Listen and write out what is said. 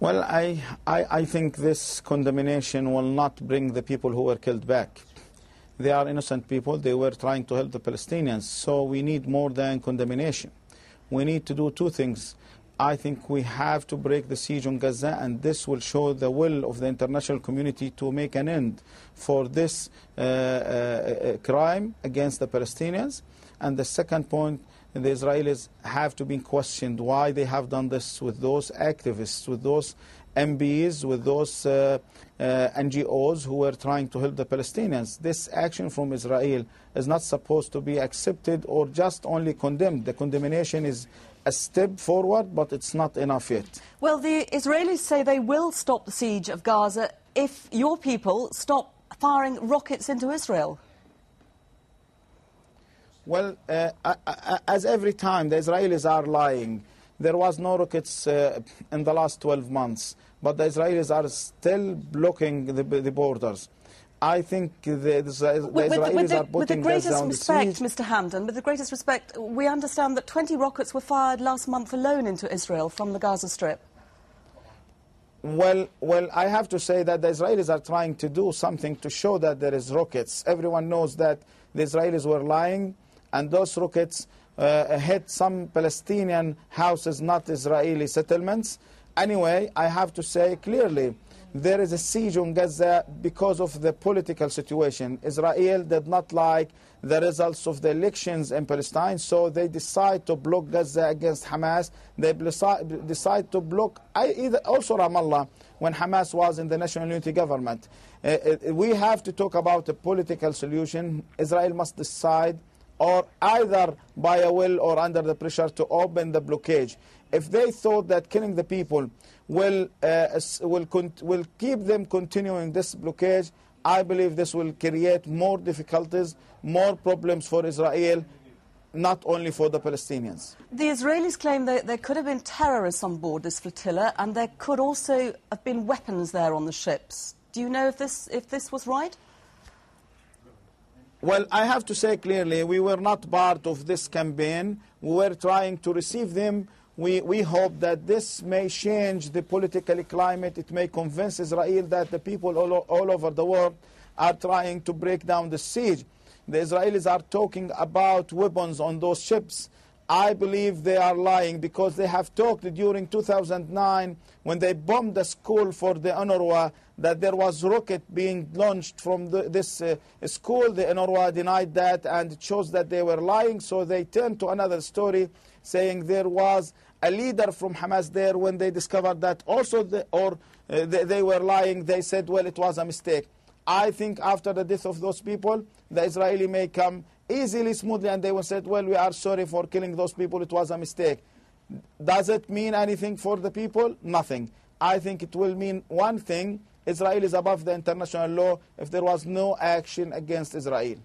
Well, I think this condemnation will not bring the people who were killed back. They are innocent people. They were trying to help the Palestinians. So we need more than condemnation. We need to do two things. I think we have to break the siege on Gaza, and this will show the will of the international community to make an end for this crime against the Palestinians. And the second point, the Israelis have to be questioned why they have done this with those activists, with those MPs, with those NGOs who were trying to help the Palestinians. This action from Israel is not supposed to be accepted or just only condemned. The condemnation is a step forward, but it's not enough yet. Well, the Israelis say they will stop the siege of Gaza if your people stop firing rockets into Israel. Well, as every time, the Israelis are lying. There was no rockets in the last 12 months, but the Israelis are still blocking the borders. I think the Israelis are putting this down the siege. With the greatest respect, Mr. Hamdan, with the greatest respect, we understand that 20 rockets were fired last month alone into Israel from the Gaza Strip. Well, I have to say that the Israelis are trying to do something to show that there is rockets. Everyone knows that the Israelis were lying, and those rockets hit some Palestinian houses, not Israeli settlements. Anyway, I have to say clearly, there is a siege on Gaza because of the political situation. Israel did not like the results of the elections in Palestine, so they decide to block Gaza against Hamas. They decide to block also Ramallah when Hamas was in the National Unity Government. We have to talk about a political solution. Israel must decide, or either by a will or under the pressure, to open the blockade. If they thought that killing the people will keep them continuing this blockade, I believe this will create more difficulties, more problems for Israel, not only for the Palestinians. The Israelis claim that there could have been terrorists on board this flotilla, and there could also have been weapons there on the ships. Do you know if this was right? Well, I have to say clearly, we were not part of this campaign. We were trying to receive them. We hope that this may change the political climate. It may convince Israel that the people all over the world are trying to break down the siege. The Israelis are talking about weapons on those ships. I believe they are lying, because they have talked during 2009 when they bombed the school for the UNRWA that there was rocket being launched from this school. The UNRWA denied that, and it shows that they were lying. So they turned to another story saying there was a leader from Hamas there. When they discovered that also they were lying, they said, well, it was a mistake. I think after the death of those people, the Israeli may come easily, smoothly, and they will say, well, we are sorry for killing those people, it was a mistake. Does it mean anything for the people? Nothing. I think it will mean one thing: Israel is above the international law if there was no action against Israel.